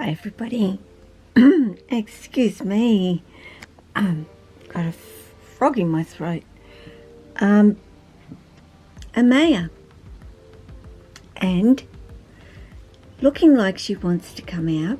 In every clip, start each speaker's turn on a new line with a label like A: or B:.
A: Hi everybody. Excuse me. Got a frog in my throat. Amaya. And looking like she wants to come out.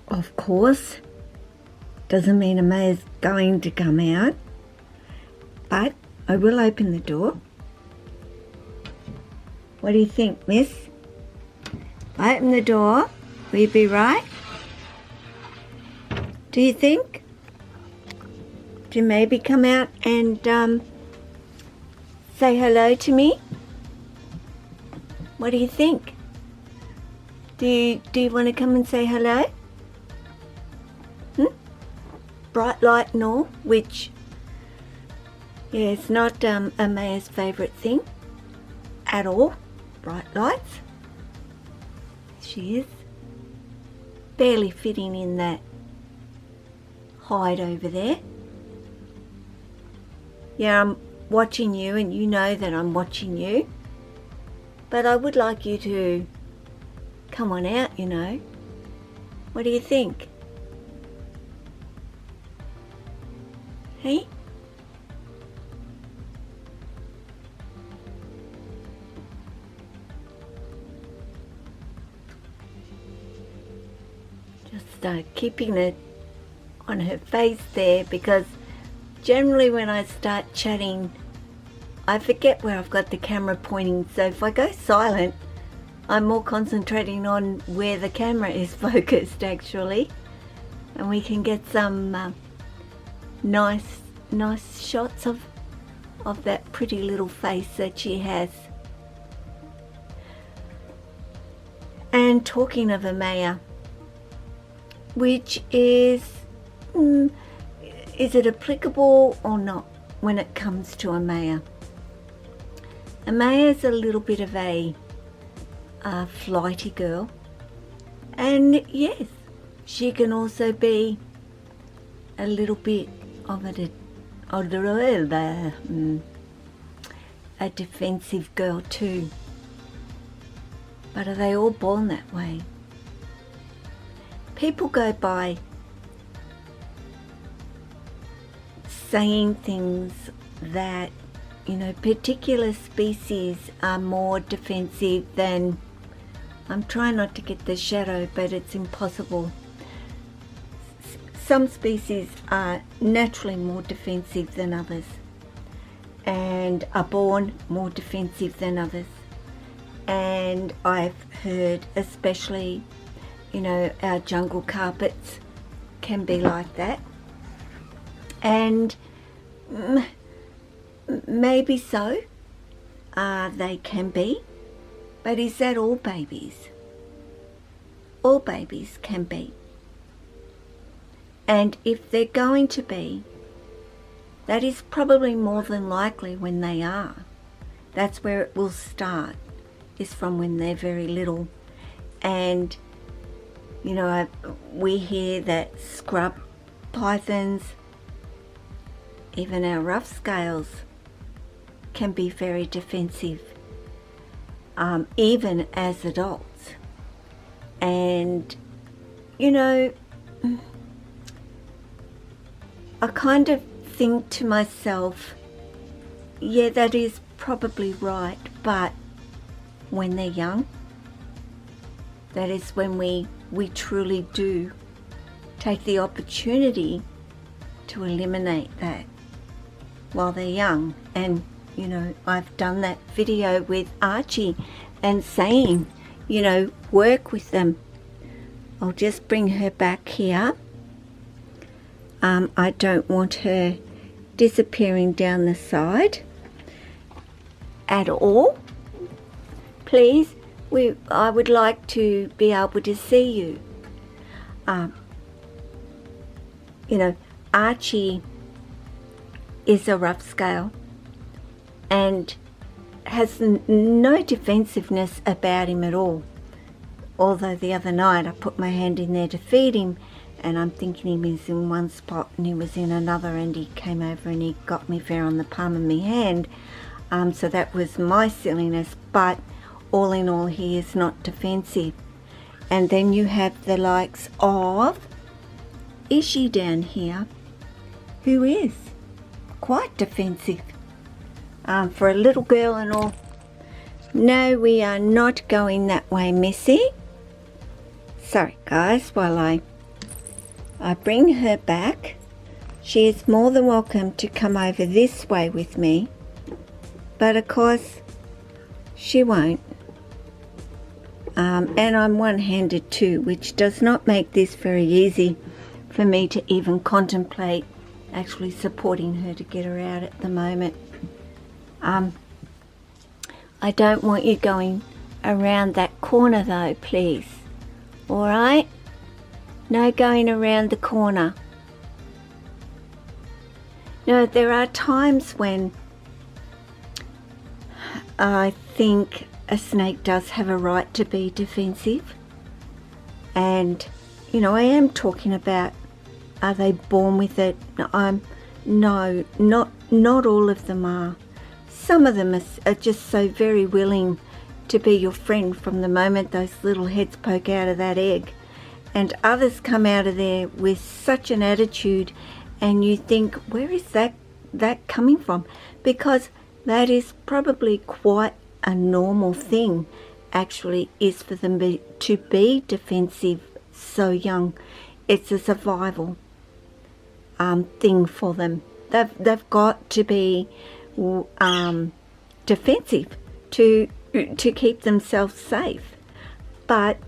A: Of course. Doesn't mean Amaya's going to come out. But I will open the door. What do you think, miss? I open the door. Will you be right? Do you think? To maybe come out and say hello to me? What do you think? Do you want to come and say hello? Bright light and all, which, yeah, it's not Amaya's favourite thing at all. Bright lights. She is barely fitting in that hide over there. Yeah, I'm watching you and you know that I'm watching you. But I would like you to come on out, you know. What do you think? Hey? Just keeping it on her face there, because generally when I start chatting I forget where I've got the camera pointing, so if I go silent I'm more concentrating on where the camera is focused actually, and we can get some nice shots of that pretty little face that she has. And talking of Amaya, which is it applicable or not when it comes to Amaya? Amaya's a little bit of a flighty girl, and yes, she can also be a little bit of a defensive girl too. But are they all born that way? People go by saying things that, you know, particular species are more defensive than, I'm trying not to get the shadow, but it's impossible. Some species are naturally more defensive than others and are born more defensive than others. And I've heard, especially, you know, our jungle carpets can be like that. And maybe so, they can be, but is that all babies? All babies can be. And if they're going to be, that is probably more than likely when they are. That's where it will start, is from when they're very little. And, you know, we hear that scrub pythons, even our rough scales, can be very defensive, even as adults. And, you know, I kind of think to myself, yeah, that is probably right, but when they're young, that is when we truly do take the opportunity to eliminate that while they're young. And, you know, I've done that video with Ishii and saying, you know, work with them. I'll just bring her back here. I don't want her disappearing down the side at all. Please, I would like to be able to see you. You know, Ishii is a rough scale and has no defensiveness about him at all. Although the other night I put my hand in there to feed him and I'm thinking he was in one spot and he was in another, and he came over and he got me fair on the palm of my hand. So that was my silliness, but all in all, he is not defensive. And then you have the likes of Ishii down here, who is quite defensive for a little girl and all. No, we are not going that way, Missy. Sorry guys, while I bring her back. She is more than welcome to come over this way with me, but of course she won't. And I'm one-handed too, which does not make this very easy for me to even contemplate actually supporting her to get her out at the moment. I don't want you going around that corner though, please. Alright? No going around the corner. Now, there are times when I think a snake does have a right to be defensive. And, you know, I am talking about, are they born with it? No, not all of them are. Some of them are just so very willing to be your friend from the moment those little heads poke out of that egg. And others come out of there with such an attitude, and you think, where is that coming from? Because that is probably quite a normal thing, actually, is for them to be defensive so young. It's a survival thing for them. They've got to be defensive to keep themselves safe. But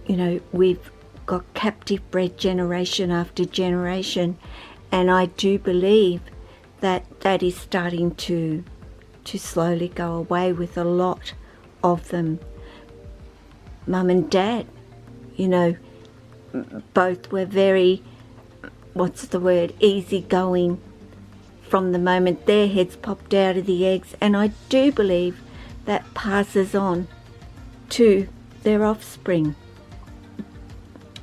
A: you know, we've got captive bred generation after generation, and I do believe that is starting to slowly go away with a lot of them. Mum and Dad, you know, both were very, easygoing from the moment their heads popped out of the eggs, and I do believe that passes on to their offspring.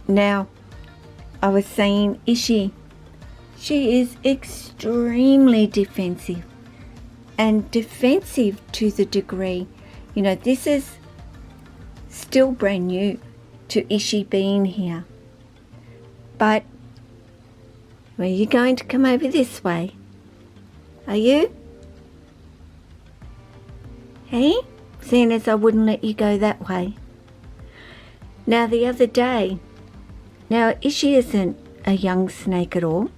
A: Now, I was saying Ishii, she is extremely defensive, and defensive to the degree, you know, this is still brand new to Ishii being here. But, are you going to come over this way? Are you? Hey? Seeing as I wouldn't let you go that way. Now the other day, now Ishii isn't a young snake at all.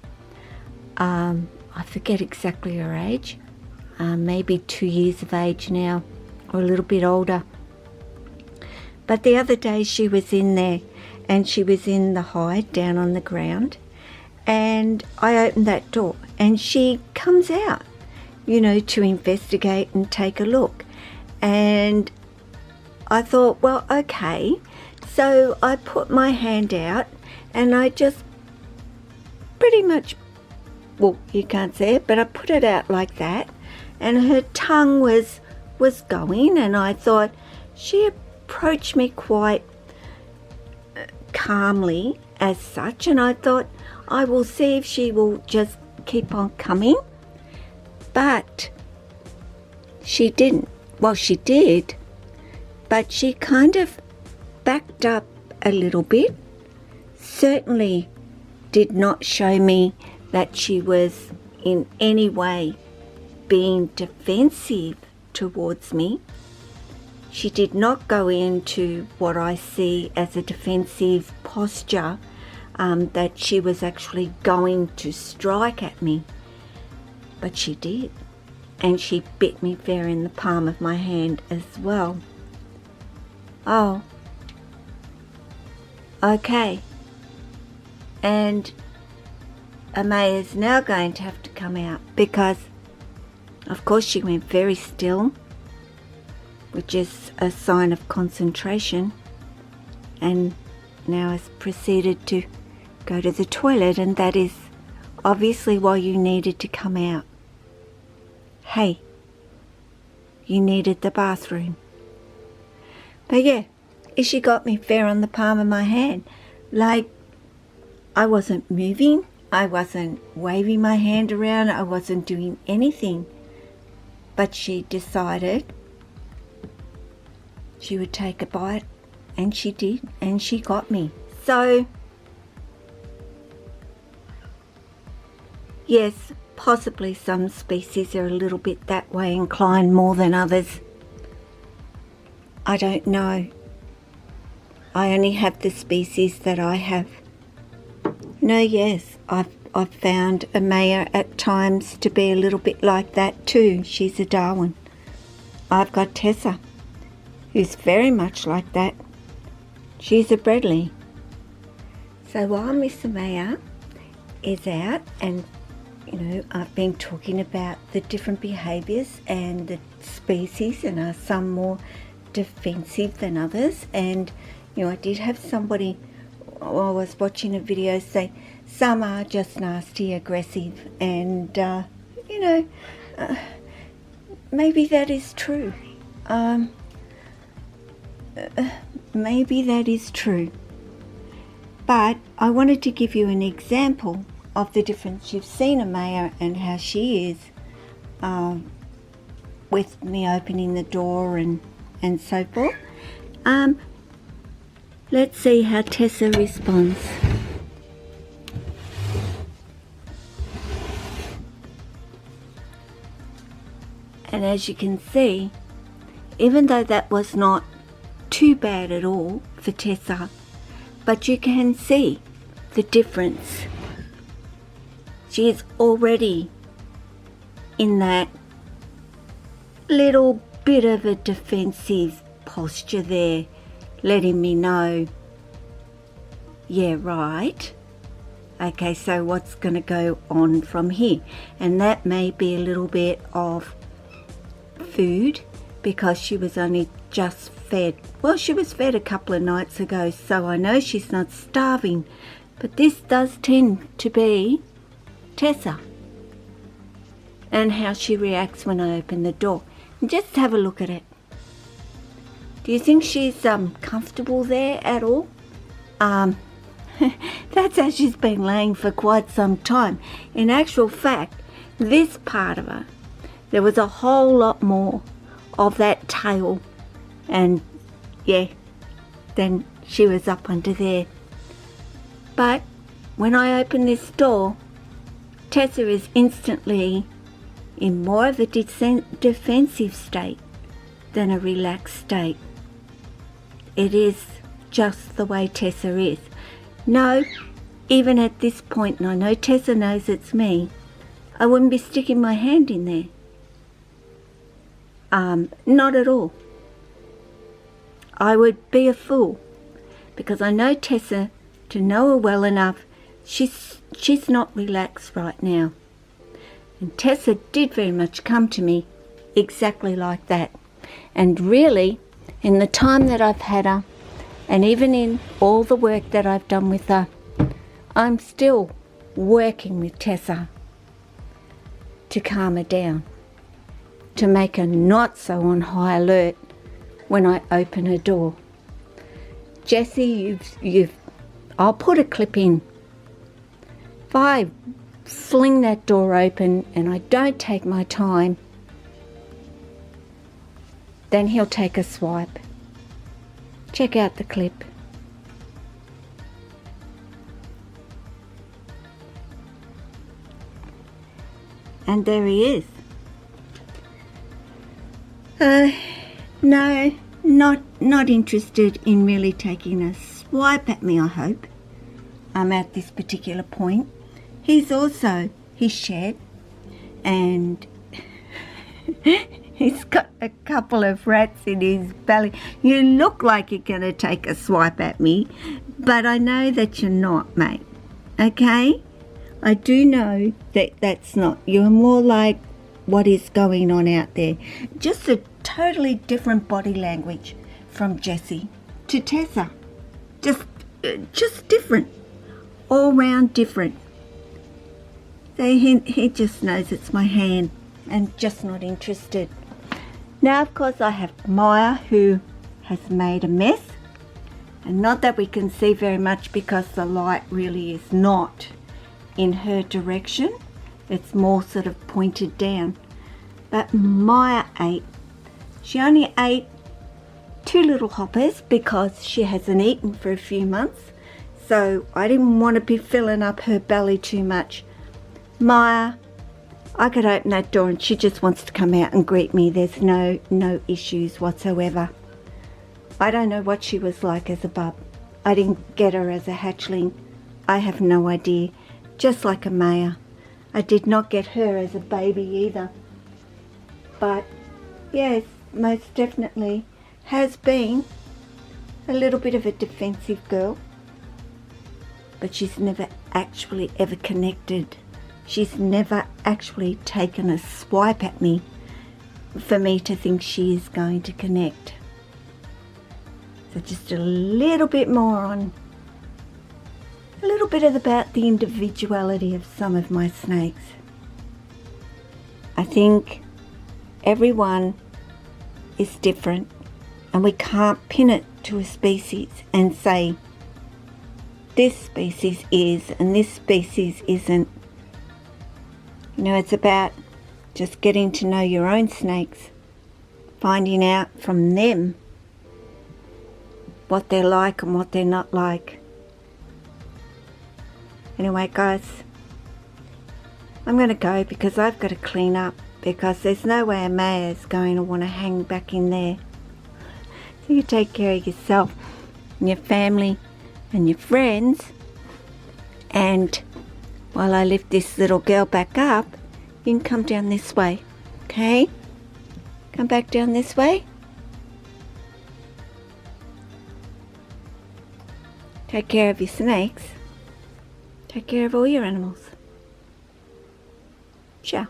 A: I forget exactly her age. Maybe 2 years of age now, or a little bit older. But the other day she was in there, and she was in the hide down on the ground, and I opened that door, and she comes out, you know, to investigate and take a look. And I thought, well, okay. So I put my hand out, and I just pretty much, well, you can't see it, but I put it out like that, and her tongue was going, and I thought, she approached me quite calmly as such, and I thought, I will see if she will just keep on coming. But she didn't. Well, she did, but she kind of backed up a little bit. Certainly did not show me that she was in any way being defensive towards me. She did not go into what I see as a defensive posture, that she was actually going to strike at me. But she did. And she bit me fair in the palm of my hand as well. Oh. Okay. And Amaya is now going to have to come out because, of course, she went very still, which is a sign of concentration, and now has proceeded to go to the toilet, and that is obviously why you needed to come out. Hey, you needed the bathroom. But yeah, Ishii got me fair on the palm of my hand. Like, I wasn't moving, I wasn't waving my hand around, I wasn't doing anything. But she decided she would take a bite And she did, and she got me. So, yes, possibly some species are a little bit that way inclined more than others. I don't know. I only have the species that I have. No, yes, I've found Amaya at times to be a little bit like that too. She's a Darwin. I've got Tessa, who's very much like that. She's a Bradley. So while Miss Amaya is out, and I've been talking about the different behaviours and the species, and are some more defensive than others. And I did have somebody, I was watching a video, say some are just nasty, aggressive, and maybe that is true. Maybe that is true. But I wanted to give you an example of the difference. You've seen Amaya and how she is with me opening the door and so forth. Let's see how Tessa responds. And as you can see, even though that was not too bad at all for Tessa, but you can see the difference. She is already in that little bit of a defensive posture there, letting me know, yeah, right. Okay, so what's going to go on from here? And that may be a little bit of food, because she was only just fed. Well, she was fed a couple of nights ago, so I know she's not starving. But this does tend to be Tessa, and how she reacts when I open the door. And just have a look at it. Do you think she's comfortable there at all? That's how she's been laying for quite some time. In actual fact, this part of her, there was a whole lot more of that tail, and yeah, then she was up under there. But when I open this door, Tessa is instantly in more of a defensive state than a relaxed state. It is just the way Tessa is. No, even at this point, and I know Tessa knows it's me, I wouldn't be sticking my hand in there. Not at all. I would be a fool, because I know Tessa, to know her well enough. She's not relaxed right now. And Tessa did very much come to me exactly like that. And really, in the time that I've had her, and even in all the work that I've done with her, I'm still working with Tessa to calm her down, to make her not so on high alert when I open her door. Jessie, I'll put a clip in. If I fling that door open and I don't take my time, then he'll take a swipe. Check out the clip. And there he is. No, not interested in really taking a swipe at me, I hope. At this particular point. He's shed, and he's got a couple of rats in his belly. You look like you're going to take a swipe at me, but I know that you're not, mate. Okay? I do know that that's not. You're more like what is going on out there. Just a totally different body language from Jessie to Tessa. Just different. All round different. So he just knows it's my hand and just not interested. Now, of course, I have Maya, who has made a mess. And not that we can see very much, because the light really is not in her direction. It's more sort of pointed down. But Maya ate. She only ate 2 little hoppers because she hasn't eaten for a few months. So I didn't want to be filling up her belly too much. Maya, I could open that door and she just wants to come out and greet me. There's no issues whatsoever. I don't know what she was like as a bub. I didn't get her as a hatchling. I have no idea. Just like Amaya. I did not get her as a baby either. But yes, most definitely has been a little bit of a defensive girl. But she's never actually ever connected. She's never actually taken a swipe at me for me to think she is going to connect. So just a little bit more on a little bit about the individuality of some of my snakes. I think everyone is different and we can't pin it to a species and say this species is and this species isn't. You know, it's about just getting to know your own snakes, finding out from them what they're like and what they're not like. Anyway, guys, I'm going to go because I've got to clean up, because there's no way Amaya's going to want to hang back in there. So you take care of yourself and your family and your friends. And while I lift this little girl back up, you can come down this way, okay? Come back down this way. Take care of your snakes. Take care of all your animals. Ciao.